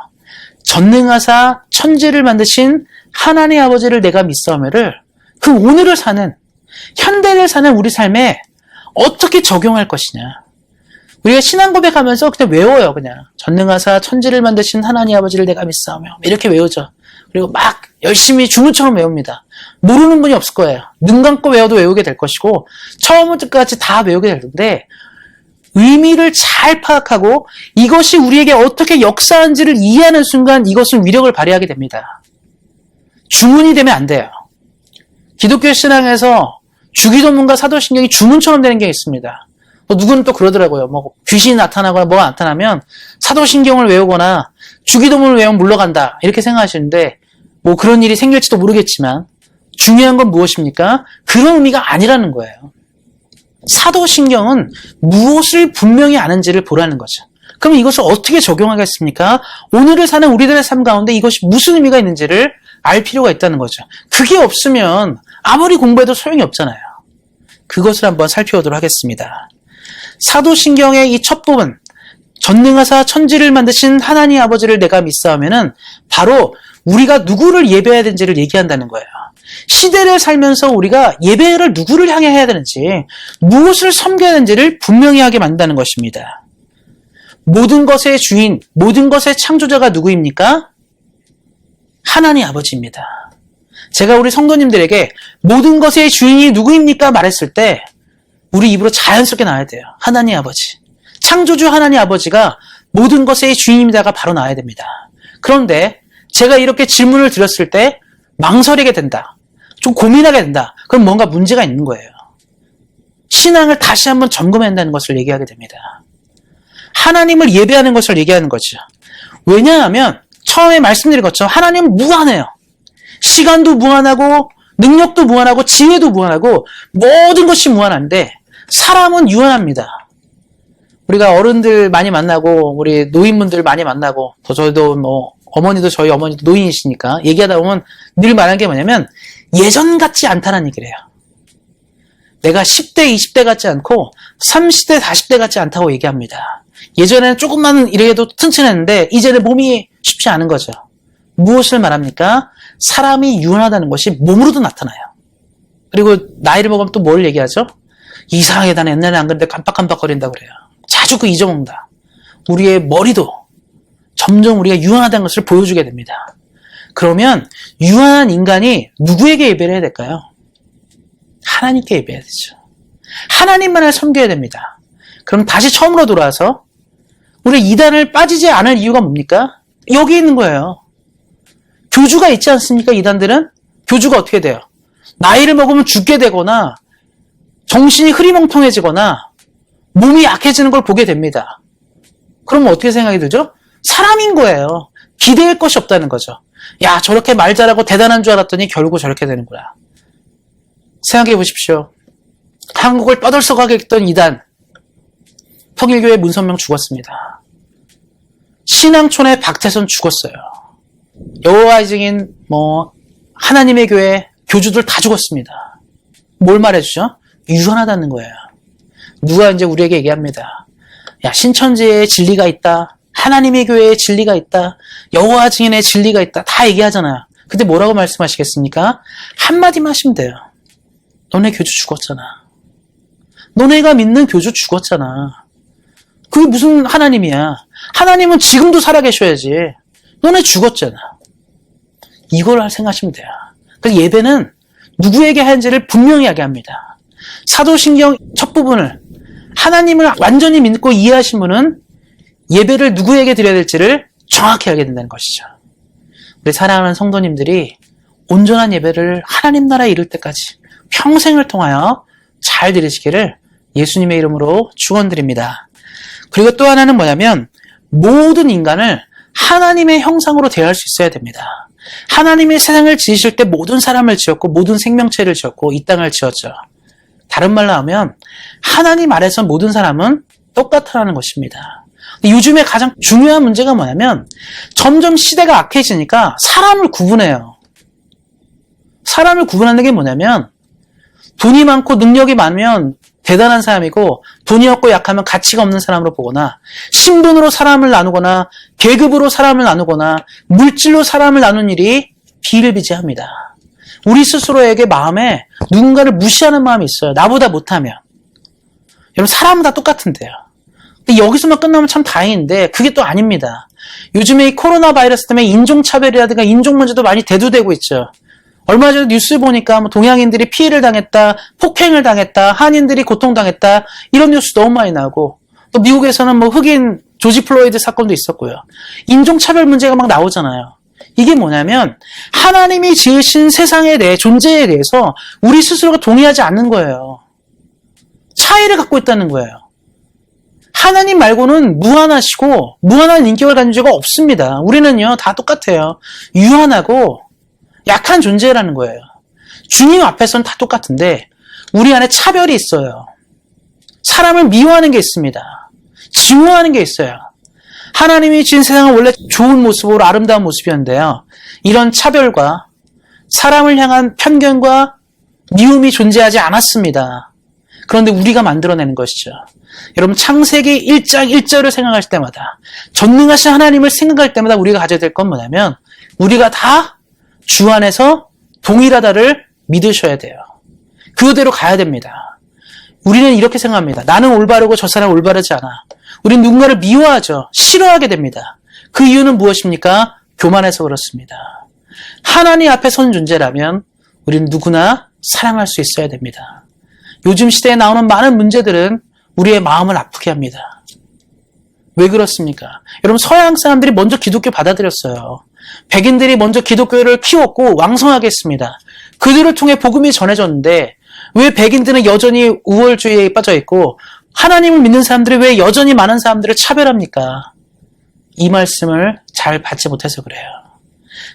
전능하사 천지를 만드신 하나님 아버지를 내가 믿사오며를 그 오늘을 사는, 현대를 사는 우리 삶에 어떻게 적용할 것이냐. 우리가 신앙 고백하면서 그냥 외워요. 그냥 전능하사 천지를 만드신 하나님 아버지를 내가 믿사오며 이렇게 외우죠. 그리고 막 열심히 주문처럼 외웁니다. 모르는 분이 없을 거예요. 눈 감고 외워도 외우게 될 것이고 처음부터 끝까지 다 외우게 될 텐데 의미를 잘 파악하고 이것이 우리에게 어떻게 역사하는지를 이해하는 순간 이것은 위력을 발휘하게 됩니다. 주문이 되면 안 돼요. 기독교 신앙에서 주기도문과 사도신경이 주문처럼 되는 게 있습니다. 누구는 또 그러더라고요. 뭐 귀신이 나타나거나 뭐가 나타나면 사도신경을 외우거나 주기도문을 외우면 물러간다 이렇게 생각하시는데 뭐 그런 일이 생길지도 모르겠지만 중요한 건 무엇입니까? 그런 의미가 아니라는 거예요. 사도신경은 무엇을 분명히 아는지를 보라는 거죠. 그럼 이것을 어떻게 적용하겠습니까? 오늘을 사는 우리들의 삶 가운데 이것이 무슨 의미가 있는지를 알 필요가 있다는 거죠. 그게 없으면 아무리 공부해도 소용이 없잖아요. 그것을 한번 살펴보도록 하겠습니다. 사도신경의 이 첫 부분, 전능하사 천지를 만드신 하나님 아버지를 내가 믿사오면은 바로 우리가 누구를 예배해야 되는지를 얘기한다는 거예요. 시대를 살면서 우리가 예배를 누구를 향해 해야 되는지, 무엇을 섬겨야 되는지를 분명히 하게 만든다는 것입니다. 모든 것의 주인, 모든 것의 창조자가 누구입니까? 하나님 아버지입니다. 제가 우리 성도님들에게 모든 것의 주인이 누구입니까? 말했을 때 우리 입으로 자연스럽게 나와야 돼요. 하나님 아버지. 창조주 하나님 아버지가 모든 것의 주인입니다가 바로 나와야 됩니다. 그런데 제가 이렇게 질문을 드렸을 때 망설이게 된다. 좀 고민하게 된다. 그럼 뭔가 문제가 있는 거예요. 신앙을 다시 한번 점검해야 한다는 것을 얘기하게 됩니다. 하나님을 예배하는 것을 얘기하는 거죠. 왜냐하면 처음에 말씀드린 것처럼 하나님은 무한해요. 시간도 무한하고 능력도 무한하고 지혜도 무한하고 모든 것이 무한한데 사람은 유한합니다. 우리가 어른들 많이 만나고 우리 노인분들 많이 만나고 또 저희도 뭐 어머니도 저희 어머니도 노인이시니까 얘기하다 보면 늘 말하는 게 뭐냐면 예전 같지 않다는 얘기를 해요. 내가 10대, 20대 같지 않고 30대, 40대 같지 않다고 얘기합니다. 예전에는 조금만 이래도 튼튼했는데 이제는 몸이 쉽지 않은 거죠. 무엇을 말합니까? 사람이 유한하다는 것이 몸으로도 나타나요. 그리고 나이를 먹으면 또 뭘 얘기하죠? 이상하게 나는 옛날에 안 그랬는데 깜빡깜빡거린다고 그래요. 자주 그 잊어먹는다. 우리의 머리도 점점 우리가 유한하다는 것을 보여주게 됩니다. 그러면 유한한 인간이 누구에게 예배를 해야 될까요? 하나님께 예배해야 되죠. 하나님만을 섬겨야 됩니다. 그럼 다시 처음으로 돌아와서 우리 이단을 빠지지 않을 이유가 뭡니까? 여기 있는 거예요. 교주가 있지 않습니까? 이단들은? 교주가 어떻게 돼요? 나이를 먹으면 죽게 되거나 정신이 흐리멍텅해지거나 몸이 약해지는 걸 보게 됩니다. 그러면 어떻게 생각이 들죠? 사람인 거예요. 기대할 것이 없다는 거죠. 야, 저렇게 말 잘하고 대단한 줄 알았더니 결국 저렇게 되는구나. 생각해 보십시오. 한국을 떠들썩하게 했던 이단, 통일교회 문선명 죽었습니다. 신앙촌의 박태선 죽었어요. 여호와의 증인, 하나님의 교회 교주들 다 죽었습니다. 뭘 말해주죠? 유한하다는 거예요. 누가 이제 우리에게 얘기합니다. 야, 신천지에 진리가 있다. 하나님의 교회에 진리가 있다. 여호와 증인의 진리가 있다. 다 얘기하잖아요. 근데 뭐라고 말씀하시겠습니까? 한마디만 하시면 돼요. 너네 교주 죽었잖아. 너네가 믿는 교주 죽었잖아. 그게 무슨 하나님이야. 하나님은 지금도 살아계셔야지. 너네 죽었잖아. 이걸 생각하시면 돼요. 그래서 예배는 누구에게 하는지를 분명히 하게 합니다. 사도신경 첫 부분을 하나님을 완전히 믿고 이해하신 분은 예배를 누구에게 드려야 될지를 정확히 알게 된다는 것이죠. 우리 사랑하는 성도님들이 온전한 예배를 하나님 나라에 이를 때까지 평생을 통하여 잘 드리시기를 예수님의 이름으로 축원드립니다. 그리고 또 하나는 뭐냐면 모든 인간을 하나님의 형상으로 대할 수 있어야 됩니다. 하나님이 세상을 지으실 때 모든 사람을 지었고 모든 생명체를 지었고 이 땅을 지었죠. 다른 말로 하면 하나님 아래서 모든 사람은 똑같다는 것입니다. 요즘에 가장 중요한 문제가 뭐냐면 점점 시대가 악해지니까 사람을 구분해요. 사람을 구분하는 게 뭐냐면 돈이 많고 능력이 많으면 대단한 사람이고 돈이 없고 약하면 가치가 없는 사람으로 보거나 신분으로 사람을 나누거나 계급으로 사람을 나누거나 물질로 사람을 나누는 일이 비일비재합니다. 우리 스스로에게 마음에 누군가를 무시하는 마음이 있어요. 나보다 못하면. 여러분 사람은 다 똑같은데요. 근데 여기서만 끝나면 참 다행인데 그게 또 아닙니다. 요즘에 이 코로나 바이러스 때문에 인종차별이라든가 인종 문제도 많이 대두되고 있죠. 얼마 전에 뉴스 보니까 동양인들이 피해를 당했다, 폭행을 당했다, 한인들이 고통당했다 이런 뉴스 너무 많이 나오고 또 미국에서는 흑인 조지 플로이드 사건도 있었고요. 인종차별 문제가 막 나오잖아요. 이게 뭐냐면 하나님이 지으신 세상에 대해 존재에 대해서 우리 스스로가 동의하지 않는 거예요. 차이를 갖고 있다는 거예요. 하나님 말고는 무한하시고 무한한 인격을 가진 죄가 없습니다. 우리는요 다 똑같아요. 유한하고 약한 존재라는 거예요. 주님 앞에서는 다 똑같은데 우리 안에 차별이 있어요. 사람을 미워하는 게 있습니다. 증오하는 게 있어요. 하나님이 지은 세상은 원래 좋은 모습으로 아름다운 모습이었는데요. 이런 차별과 사람을 향한 편견과 미움이 존재하지 않았습니다. 그런데 우리가 만들어내는 것이죠. 여러분 창세기 1장 1절을 생각할 때마다 전능하신 하나님을 생각할 때마다 우리가 가져야 될 건 뭐냐면 우리가 다 주 안에서 동일하다를 믿으셔야 돼요. 그대로 가야 됩니다. 우리는 이렇게 생각합니다. 나는 올바르고 저 사람은 올바르지 않아. 우리는 누군가를 미워하죠. 싫어하게 됩니다. 그 이유는 무엇입니까? 교만해서 그렇습니다. 하나님 앞에 선 존재라면 우리는 누구나 사랑할 수 있어야 됩니다. 요즘 시대에 나오는 많은 문제들은 우리의 마음을 아프게 합니다. 왜 그렇습니까? 여러분 서양 사람들이 먼저 기독교 받아들였어요. 백인들이 먼저 기독교를 키웠고 왕성하게 했습니다. 그들을 통해 복음이 전해졌는데 왜 백인들은 여전히 우월주의에 빠져 있고 하나님을 믿는 사람들이 왜 여전히 많은 사람들을 차별합니까? 이 말씀을 잘 받지 못해서 그래요.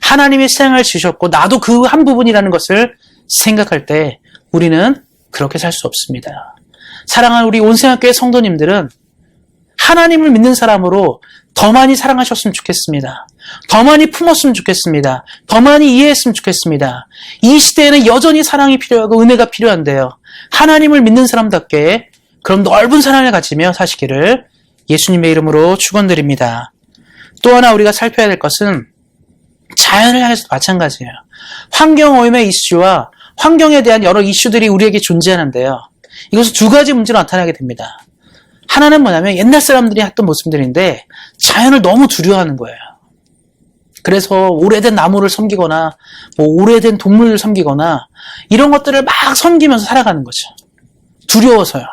하나님이 세상을 지으셨고 나도 그 한 부분이라는 것을 생각할 때 우리는 그렇게 살 수 없습니다. 사랑하는 우리 온생학교의 성도님들은 하나님을 믿는 사람으로 더 많이 사랑하셨으면 좋겠습니다. 더 많이 품었으면 좋겠습니다. 더 많이 이해했으면 좋겠습니다. 이 시대에는 여전히 사랑이 필요하고 은혜가 필요한데요. 하나님을 믿는 사람답게 그럼 넓은 사랑을 가지며 사시기를 예수님의 이름으로 축원드립니다. 또 하나 우리가 살펴야 될 것은 자연을 향해서도 마찬가지예요. 환경오염의 이슈와 환경에 대한 여러 이슈들이 우리에게 존재하는데요. 이것은 두 가지 문제로 나타나게 됩니다. 하나는 뭐냐면 옛날 사람들이 했던 모습들인데 자연을 너무 두려워하는 거예요. 그래서 오래된 나무를 섬기거나 오래된 동물을 섬기거나 이런 것들을 막 섬기면서 살아가는 거죠. 두려워서요.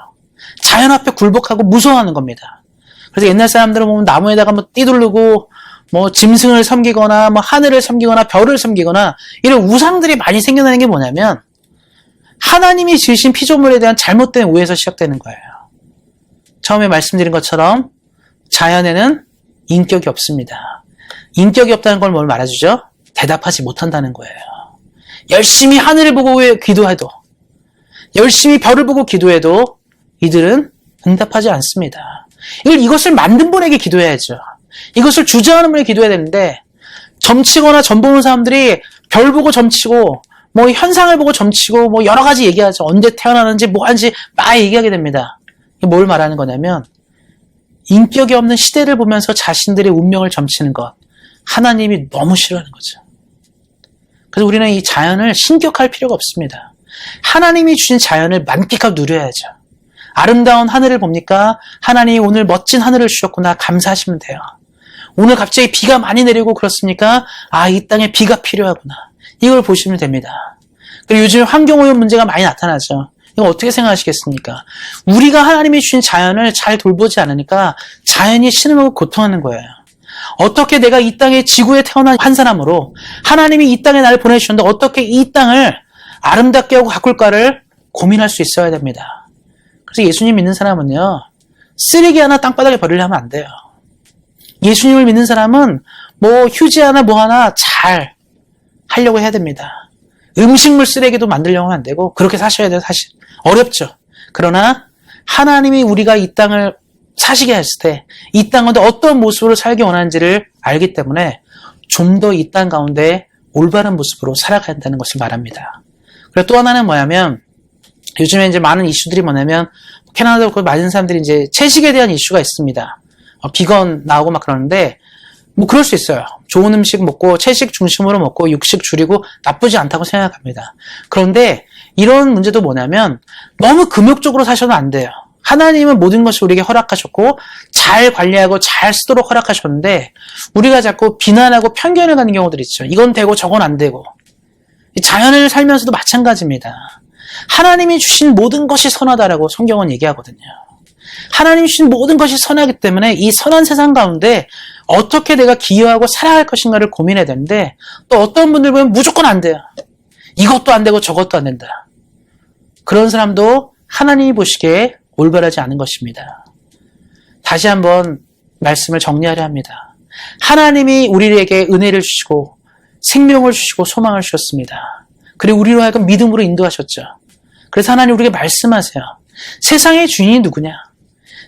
자연 앞에 굴복하고 무서워하는 겁니다. 그래서 옛날 사람들은 보면 나무에다가 뭐 띠두르고 뭐 짐승을 섬기거나 뭐 하늘을 섬기거나 별을 섬기거나 이런 우상들이 많이 생겨나는 게 뭐냐면 하나님이 지으신 피조물에 대한 잘못된 오해에서 시작되는 거예요. 처음에 말씀드린 것처럼 자연에는 인격이 없습니다. 인격이 없다는 걸 뭘 말해주죠? 대답하지 못한다는 거예요. 열심히 하늘을 보고 기도해도, 열심히 별을 보고 기도해도 이들은 응답하지 않습니다. 이것을 만든 분에게 기도해야죠. 이것을 주장하는 분에게 기도해야 되는데, 점치거나 점 보는 사람들이 별 보고 점치고 뭐 현상을 보고 점치고 뭐 여러 가지 얘기하죠. 언제 태어나는지 뭐 하는지 막 얘기하게 됩니다. 뭘 말하는 거냐면 인격이 없는 시대를 보면서 자신들의 운명을 점치는 것, 하나님이 너무 싫어하는 거죠. 그래서 우리는 이 자연을 신격할 필요가 없습니다. 하나님이 주신 자연을 만끽하고 누려야죠. 아름다운 하늘을 봅니까? 하나님이 오늘 멋진 하늘을 주셨구나 감사하시면 돼요. 오늘 갑자기 비가 많이 내리고 그렇습니까? 아, 이 땅에 비가 필요하구나. 이걸 보시면 됩니다. 그리고 요즘 환경오염 문제가 많이 나타나죠. 이거 어떻게 생각하시겠습니까? 우리가 하나님이 주신 자연을 잘 돌보지 않으니까 자연이 신음하고 고통하는 거예요. 어떻게 내가 이 땅에 지구에 태어난 한 사람으로 하나님이 이 땅에 나를 보내주셨는데 어떻게 이 땅을 아름답게 하고 가꿀까를 고민할 수 있어야 됩니다. 그래서 예수님 믿는 사람은요, 쓰레기 하나 땅바닥에 버리려면 안 돼요. 예수님을 믿는 사람은 뭐 휴지 하나 뭐 하나 잘 하려고 해야 됩니다. 음식물 쓰레기도 만들려고 하면 안 되고 그렇게 사셔야 돼요. 사실 어렵죠. 그러나 하나님이 우리가 이 땅을 사시게 했을 때 이 땅 가운데 어떤 모습으로 살기 원하는지를 알기 때문에 좀 더 이 땅 가운데 올바른 모습으로 살아가야 한다는 것을 말합니다. 그리고 또 하나는 뭐냐면 요즘에 이제 많은 이슈들이 뭐냐면 캐나다도 그 많은 사람들이 이제 채식에 대한 이슈가 있습니다. 비건 나오고 막 그러는데 뭐 그럴 수 있어요. 좋은 음식 먹고 채식 중심으로 먹고 육식 줄이고 나쁘지 않다고 생각합니다. 그런데 이런 문제도 뭐냐면 너무 금욕적으로 사셔도 안 돼요. 하나님은 모든 것을 우리에게 허락하셨고 잘 관리하고 잘 쓰도록 허락하셨는데 우리가 자꾸 비난하고 편견을 갖는 경우들이 있죠. 이건 되고 저건 안 되고. 자연을 살면서도 마찬가지입니다. 하나님이 주신 모든 것이 선하다라고 성경은 얘기하거든요. 하나님이 주신 모든 것이 선하기 때문에 이 선한 세상 가운데 어떻게 내가 기여하고 살아갈 것인가를 고민해야 되는데 또 어떤 분들 보면 무조건 안 돼요. 이것도 안 되고 저것도 안 된다. 그런 사람도 하나님이 보시기에 올바르지 않은 것입니다. 다시 한번 말씀을 정리하려 합니다. 하나님이 우리에게 은혜를 주시고 생명을 주시고 소망을 주셨습니다. 그리고 우리로 하여금 믿음으로 인도하셨죠. 그래서 하나님 우리에게 말씀하세요. 세상의 주인이 누구냐?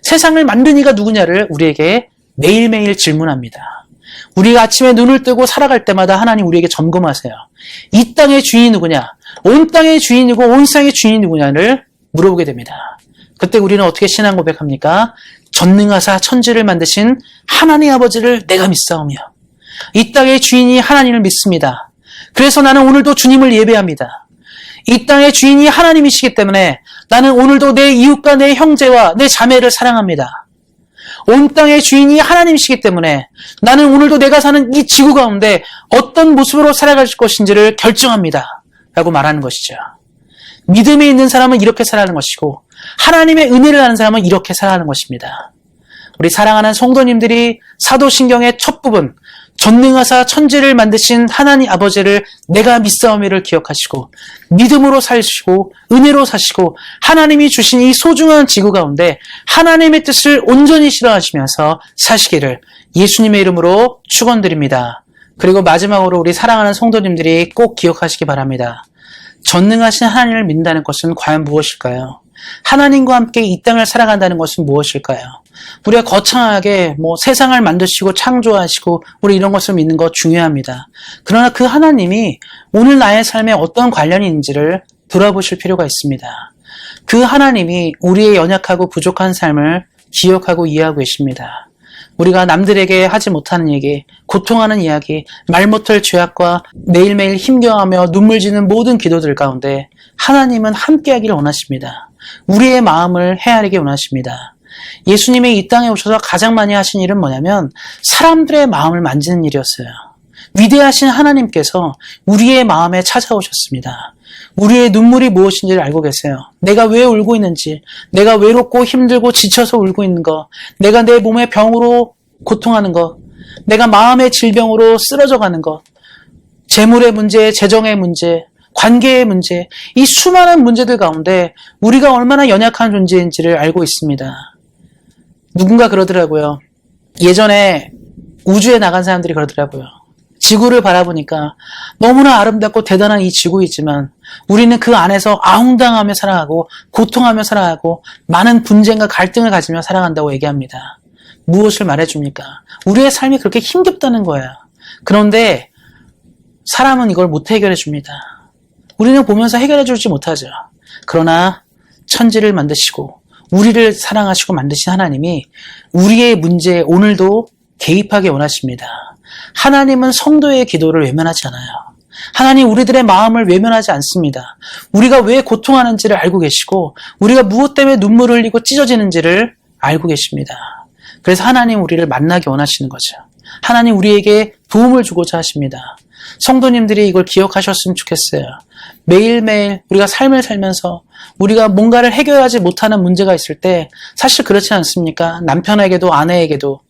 세상을 만든 이가 누구냐를 우리에게 매일매일 질문합니다. 우리가 아침에 눈을 뜨고 살아갈 때마다 하나님 우리에게 점검하세요. 이 땅의 주인이 누구냐? 온 땅의 주인이고 온 세상의 주인이 누구냐를 물어보게 됩니다. 그때 우리는 어떻게 신앙 고백합니까? 전능하사 천지를 만드신 하나님 아버지를 내가 믿사오며 이 땅의 주인이 하나님을 믿습니다. 그래서 나는 오늘도 주님을 예배합니다. 이 땅의 주인이 하나님이시기 때문에 나는 오늘도 내 이웃과 내 형제와 내 자매를 사랑합니다. 온 땅의 주인이 하나님이시기 때문에 나는 오늘도 내가 사는 이 지구 가운데 어떤 모습으로 살아갈 것인지를 결정합니다. 라고 말하는 것이죠. 믿음에 있는 사람은 이렇게 살아가는 것이고 하나님의 은혜를 아는 사람은 이렇게 살아가는 것입니다. 우리 사랑하는 성도님들이 사도신경의 첫 부분 전능하사 천지를 만드신 하나님 아버지를 내가 믿사오미를 기억하시고 믿음으로 사시고 은혜로 사시고 하나님이 주신 이 소중한 지구 가운데 하나님의 뜻을 온전히 실현하시면서 사시기를 예수님의 이름으로 축원드립니다. 그리고 마지막으로 우리 사랑하는 성도님들이 꼭 기억하시기 바랍니다. 전능하신 하나님을 믿는다는 것은 과연 무엇일까요? 하나님과 함께 이 땅을 살아간다는 것은 무엇일까요? 우리가 거창하게 세상을 만드시고 창조하시고 우리 이런 것을 믿는 것 중요합니다. 그러나 그 하나님이 오늘 나의 삶에 어떤 관련이 있는지를 돌아보실 필요가 있습니다. 그 하나님이 우리의 연약하고 부족한 삶을 기억하고 이해하고 계십니다. 우리가 남들에게 하지 못하는 얘기, 고통하는 이야기, 말 못할 죄악과 매일매일 힘겨워하며 눈물 지는 모든 기도들 가운데 하나님은 함께하기를 원하십니다. 우리의 마음을 헤아리기 원하십니다. 예수님이 이 땅에 오셔서 가장 많이 하신 일은 뭐냐면 사람들의 마음을 만지는 일이었어요. 위대하신 하나님께서 우리의 마음에 찾아오셨습니다. 우리의 눈물이 무엇인지를 알고 계세요. 내가 왜 울고 있는지, 내가 외롭고 힘들고 지쳐서 울고 있는 것, 내가 내 몸의 병으로 고통하는 것, 내가 마음의 질병으로 쓰러져가는 것, 재물의 문제, 재정의 문제, 관계의 문제, 이 수많은 문제들 가운데 우리가 얼마나 연약한 존재인지를 알고 있습니다. 누군가 그러더라고요. 예전에 우주에 나간 사람들이 그러더라고요. 지구를 바라보니까 너무나 아름답고 대단한 이 지구이지만 우리는 그 안에서 아웅당하며 살아가고 고통하며 살아가고 많은 분쟁과 갈등을 가지며 살아간다고 얘기합니다. 무엇을 말해줍니까? 우리의 삶이 그렇게 힘겹다는 거예요. 그런데 사람은 이걸 못 해결해 줍니다. 우리는 보면서 해결해 주지 못하죠. 그러나 천지를 만드시고 우리를 사랑하시고 만드신 하나님이 우리의 문제에 오늘도 개입하기 원하십니다. 하나님은 성도의 기도를 외면하지 않아요. 하나님 우리들의 마음을 외면하지 않습니다. 우리가 왜 고통하는지를 알고 계시고 우리가 무엇 때문에 눈물을 흘리고 찢어지는지를 알고 계십니다. 그래서 하나님 우리를 만나기 원하시는 거죠. 하나님 우리에게 도움을 주고자 하십니다. 성도님들이 이걸 기억하셨으면 좋겠어요. 매일매일 우리가 삶을 살면서 우리가 뭔가를 해결하지 못하는 문제가 있을 때 사실 그렇지 않습니까? 남편에게도 아내에게도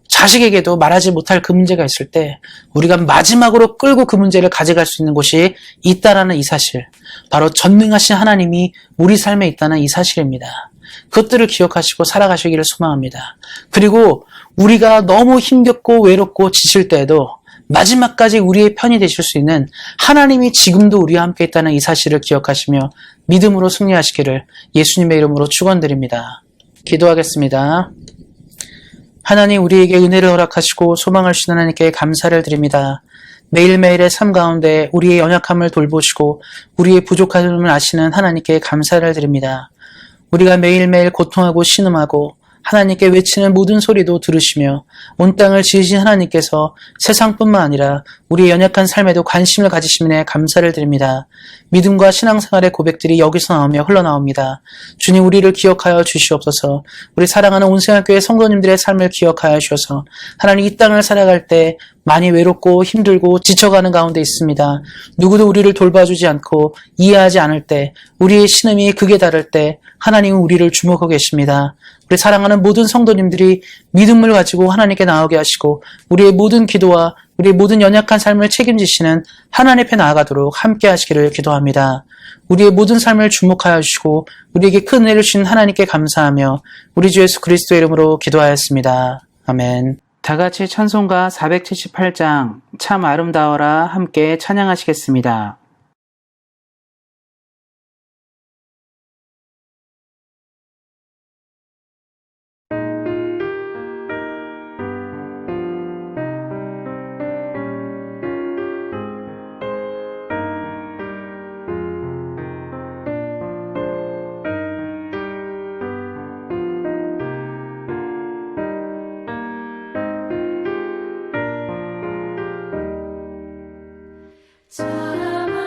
자식에게도 말하지 못할 그 문제가 있을 때 우리가 마지막으로 끌고 그 문제를 가져갈 수 있는 곳이 있다라는 이 사실, 바로 전능하신 하나님이 우리 삶에 있다는 이 사실입니다. 그것들을 기억하시고 살아가시기를 소망합니다. 그리고 우리가 너무 힘겹고 외롭고 지칠 때에도 마지막까지 우리의 편이 되실 수 있는 하나님이 지금도 우리와 함께 있다는 이 사실을 기억하시며 믿음으로 승리하시기를 예수님의 이름으로 축원드립니다. 기도하겠습니다. 하나님 우리에게 은혜를 허락하시고 소망을 주신 하나님께 감사를 드립니다. 매일매일의 삶 가운데 우리의 연약함을 돌보시고 우리의 부족함을 아시는 하나님께 감사를 드립니다. 우리가 매일매일 고통하고 신음하고 하나님께 외치는 모든 소리도 들으시며 온 땅을 지으신 하나님께서 세상뿐만 아니라 우리의 연약한 삶에도 관심을 가지심에 감사를 드립니다. 믿음과 신앙생활의 고백들이 여기서 나오며 흘러나옵니다. 주님 우리를 기억하여 주시옵소서. 우리 사랑하는 온생활교회 성도님들의 삶을 기억하여 주셔서 하나님 이 땅을 살아갈 때 많이 외롭고 힘들고 지쳐가는 가운데 있습니다. 누구도 우리를 돌봐주지 않고 이해하지 않을 때 우리의 신음이 극에 달할 때 하나님은 우리를 주목하고 계십니다. 우리 사랑하는 모든 성도님들이 믿음을 가지고 하나님께 나오게 하시고 우리의 모든 기도와 우리의 모든 연약한 삶을 책임지시는 하나님 앞에 나아가도록 함께 하시기를 기도합니다. 우리의 모든 삶을 주목하여 주시고 우리에게 큰 은혜를 주신 하나님께 감사하며 우리 주 예수 그리스도의 이름으로 기도하였습니다. 아멘. 다 같이 찬송가 478장 참 아름다워라 함께 찬양하시겠습니다. 참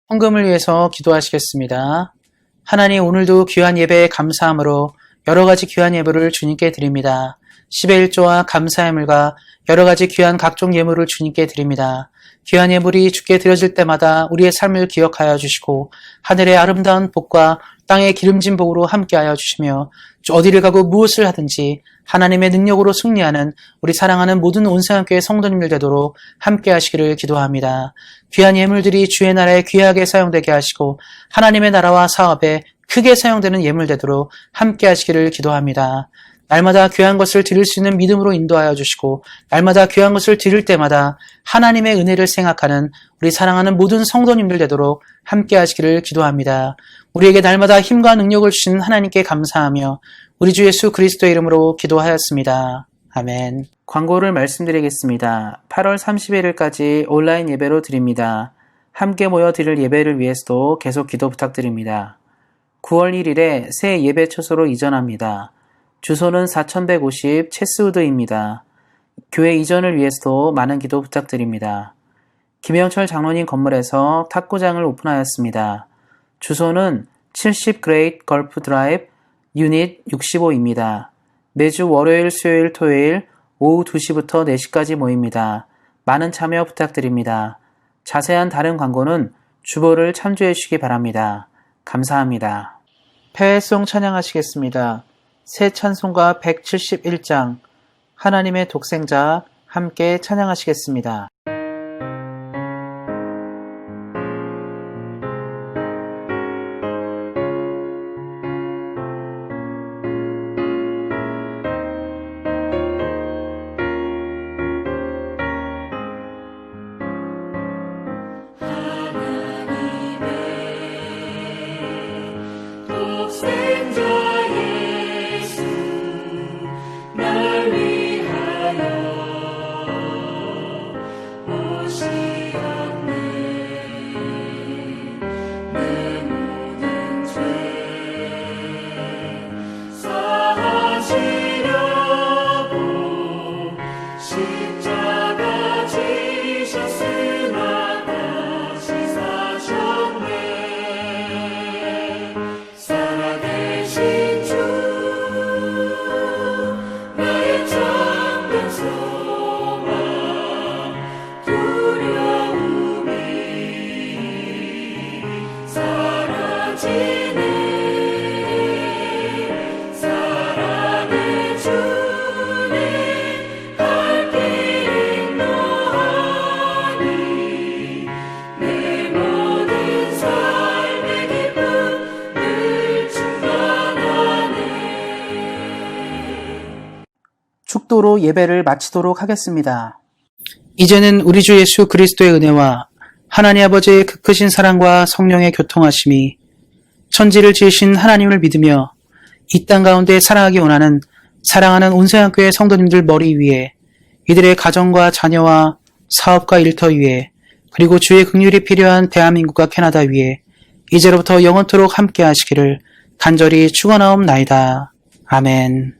헌금을 위해서 기도하시겠습니다. 하나님, 오늘도 귀한 예배에 감사함으로 여러 가지 귀한 예물을 주님께 드립니다. 10의 1조와 감사의 물과 여러 가지 귀한 각종 예물을 주님께 드립니다. 귀한 예물이 주께 드려질 때마다 우리의 삶을 기억하여 주시고 하늘의 아름다운 복과 땅의 기름진 복으로 함께하여 주시며 어디를 가고 무엇을 하든지 하나님의 능력으로 승리하는 우리 사랑하는 모든 온상교회 성도님들 되도록 함께하시기를 기도합니다. 귀한 예물들이 주의 나라에 귀하게 사용되게 하시고 하나님의 나라와 사업에 크게 사용되는 예물 되도록 함께하시기를 기도합니다. 날마다 귀한 것을 드릴 수 있는 믿음으로 인도하여 주시고 날마다 귀한 것을 드릴 때마다 하나님의 은혜를 생각하는 우리 사랑하는 모든 성도님들 되도록 함께 하시기를 기도합니다. 우리에게 날마다 힘과 능력을 주신 하나님께 감사하며 우리 주 예수 그리스도의 이름으로 기도하였습니다. 아멘. 광고를 말씀드리겠습니다. 8월 31일까지 온라인 예배로 드립니다. 함께 모여 드릴 예배를 위해서도 계속 기도 부탁드립니다. 9월 1일에 새 예배 처소로 이전합니다. 주소는 4150 체스우드입니다. 교회 이전을 위해서도 많은 기도 부탁드립니다. 김영철 장로님 건물에서 탁구장을 오픈하였습니다. 주소는 70 그레이트 걸프 드라이브 유닛 65입니다. 매주 월요일, 수요일, 토요일 오후 2시부터 4시까지 모입니다. 많은 참여 부탁드립니다. 자세한 다른 광고는 주보를 참조해 주시기 바랍니다. 감사합니다. 폐회송 찬양하시겠습니다. 새 찬송가 171장 하나님의 독생자 함께 찬양하시겠습니다. 축도로 예배를 마치도록 하겠습니다. 이제는 우리 주 예수 그리스도의 은혜와 하나님 아버지의 그 크신 사랑과 성령의 교통하심이 천지를 지으신 하나님을 믿으며 이 땅 가운데 살아가기 원하는 사랑하는 온세안교회 성도님들 머리 위에 이들의 가정과 자녀와 사업과 일터 위에 그리고 주의 긍휼이 필요한 대한민국과 캐나다 위에 이제로부터 영원토록 함께 하시기를 간절히 축원하옵나이다. 아멘.